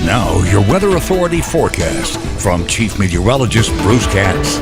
Now, your Weather Authority forecast from Chief Meteorologist Bruce Katz.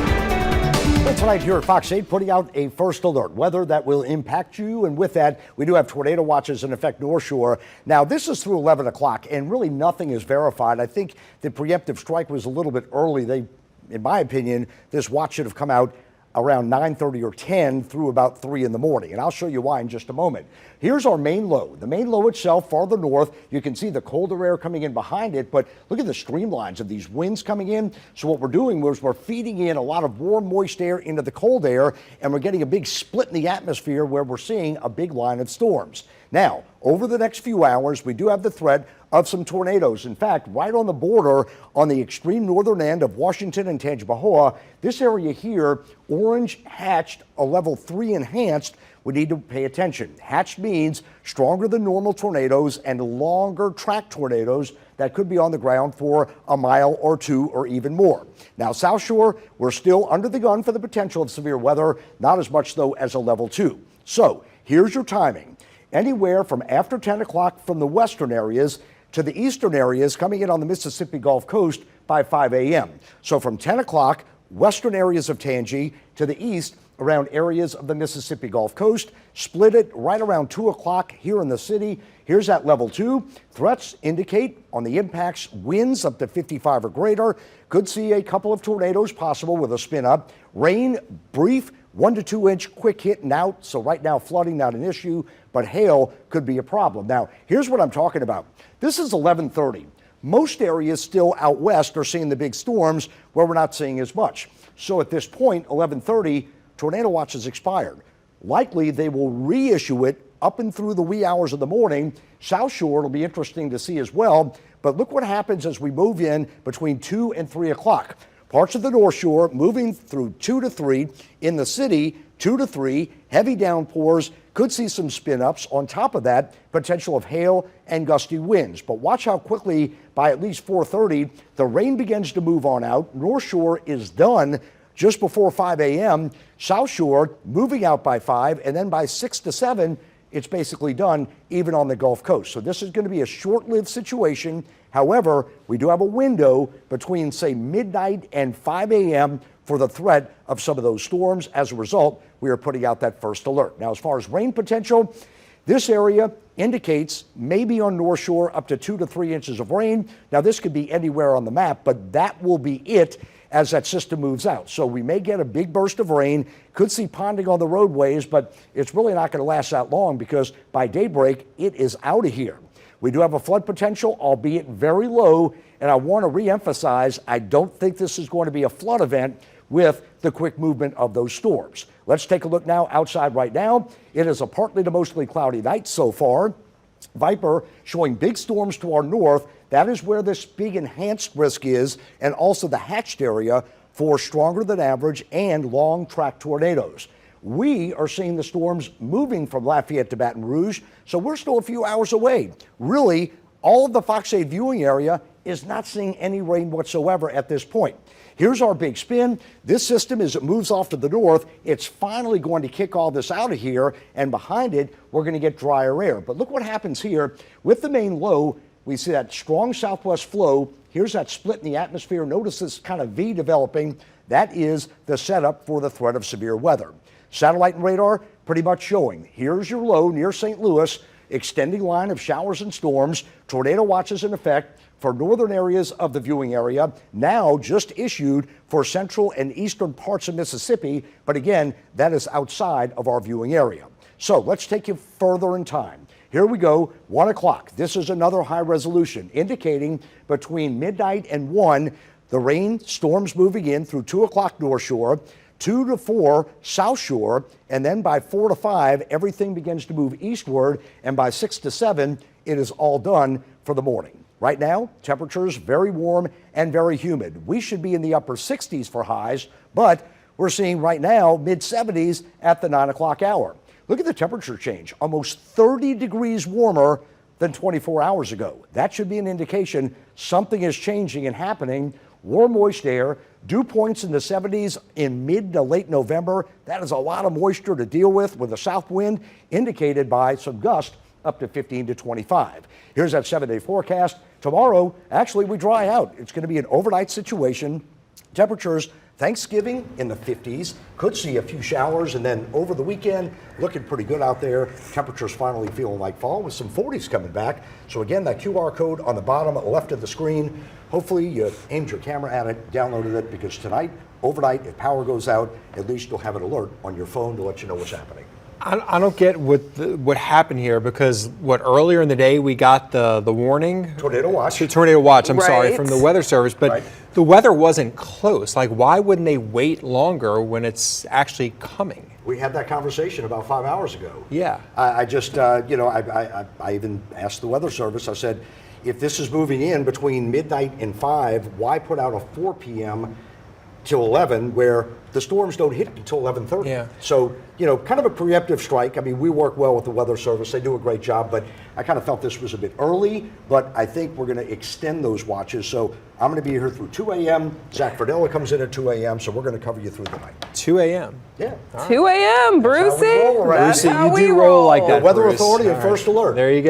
Well, tonight here at Fox 8, putting out a first alert. Weather that will impact you, and with that, we do have tornado watches in effect North Shore. Now, this is through 11 o'clock, and really nothing is verified. I think the preemptive strike was a little bit early. In my opinion, this watch should have come out around 9:30 or 10 through about 3 in the morning, and I'll show you why in just a moment. Here's our main low. The main low itself, farther north, you can see the colder air coming in behind it, but look at the streamlines of these winds coming in. So what we're doing is we're feeding in a lot of warm, moist air into the cold air, and we're getting a big split in the atmosphere where we're seeing a big line of storms. Now, over the next few hours, we do have the threat of some tornadoes. In fact, right on the border on the extreme northern end of Washington and Tangipahoa, this area here, orange hatched, a level 3 enhanced, we need to pay attention. Hatched means stronger than normal tornadoes and longer track tornadoes that could be on the ground for a mile or two or even more. Now, South Shore, we're still under the gun for the potential of severe weather, not as much though as a level 2. So here's your timing. Anywhere from after 10 o'clock from the western areas to the eastern areas coming in on the Mississippi Gulf Coast by 5 a.m. So from 10 o'clock, western areas of Tangi to the east around areas of the Mississippi Gulf Coast, split it right around 2 o'clock here in the city. Here's at level 2. Threats indicate on the impacts, winds up to 55 or greater. Could see a couple of tornadoes possible with a spin up. Rain, brief, 1 to 2 inch quick hit and out. So right now flooding not an issue, but hail could be a problem. Now, here's what I'm talking about. This is 11:30. Most areas still out west are seeing the big storms where we're not seeing as much. So at this point, 11:30, tornado watch has expired. Likely they will reissue it up and through the wee hours of the morning. South Shore, it'll be interesting to see as well. But look what happens as we move in between 2 and 3 o'clock. Parts of the North Shore moving through 2 to 3. In the city, 2 to 3, heavy downpours, could see some spin-ups. On top of that, potential of hail and gusty winds. But watch how quickly, by at least 4:30, the rain begins to move on out. North Shore is done just before 5 a.m. South Shore moving out by 5, and then by 6 to 7, it's basically done even on the Gulf Coast. So this is going to be a short-lived situation. However, we do have a window between, say, midnight and 5 a.m. for the threat of some of those storms. As a result, we are putting out that first alert. Now, as far as rain potential, this area indicates maybe on North Shore up to 2 to 3 inches of rain. Now, this could be anywhere on the map, but that will be it as that system moves out. So we may get a big burst of rain, could see ponding on the roadways, but it's really not going to last that long because by daybreak, it is out of here. We do have a flood potential, albeit very low, and I want to reemphasize, I don't think this is going to be a flood event with the quick movement of those storms. Let's take a look now outside right now. It is a partly to mostly cloudy night so far. Viper showing big storms to our north. That is where this big enhanced risk is, and also the hatched area for stronger than average and long track tornadoes. We are seeing the storms moving from Lafayette to Baton Rouge, so we're still a few hours away. Really, all of the Fox 8 viewing area is not seeing any rain whatsoever at this point. Here's our big spin. This system, as it moves off to the north, it's finally going to kick all this out of here, and behind it, we're going to get drier air. But look what happens here with the main low. We see that strong southwest flow. Here's that split in the atmosphere. Notice this kind of V developing. That is the setup for the threat of severe weather. Satellite and radar pretty much showing. Here's your low near St. Louis, extending line of showers and storms. Tornado watches in effect for northern areas of the viewing area, now just issued for central and eastern parts of Mississippi. But again, that is outside of our viewing area. So let's take you further in time. Here we go, 1 o'clock. This is another high resolution indicating between midnight and 1, the rain storms moving in through 2 o'clock North Shore, 2 to 4 South Shore, and then by 4 to 5, everything begins to move eastward, and by 6 to 7, it is all done for the morning. Right now, temperatures very warm and very humid. We should be in the upper 60s for highs, but we're seeing right now mid-70s at the 9 o'clock hour. Look at the temperature change, almost 30 degrees warmer than 24 hours ago. That should be an indication something is changing and happening. Warm, moist air, dew points in the 70s in mid to late November. That is a lot of moisture to deal with a south wind indicated by some gusts up to 15 to 25. Here's that 7-day forecast. Tomorrow, actually, we dry out. It's going to be an overnight situation. Temperatures Thanksgiving in the 50s. Could see a few showers, and then over the weekend, looking pretty good out there. Temperatures finally feeling like fall with some 40s coming back. So again, that QR code on the bottom left of the screen. Hopefully you aimed your camera at it, downloaded it, because tonight, overnight, if power goes out, at least you'll have an alert on your phone to let you know what's happening. I don't get what happened here, because earlier in the day we got the warning. Tornado watch. Tornado watch, I'm sorry, Right. from the Weather Service, but Right. the weather wasn't close. Like, why wouldn't they wait longer when it's actually coming? We had that conversation about 5 hours ago. Yeah. I just, I even asked the Weather Service, I said, if this is moving in between midnight and 5, why put out a 4 p.m. till 11 where the storms don't hit until 11:30? Yeah. So, kind of a preemptive strike. I mean, we work well with the Weather Service. They do a great job, but I kind of felt this was a bit early, but I think we're going to extend those watches. So I'm going to be here through 2 a.m. Zach Fradella comes in at 2 a.m., so we're going to cover you through the night. 2 a.m. Yeah. 2 a.m., Brucey. roll, right? That's Brucey, how you we do roll like that. Weather Bruce. Authority All and right. First Alert. There you go.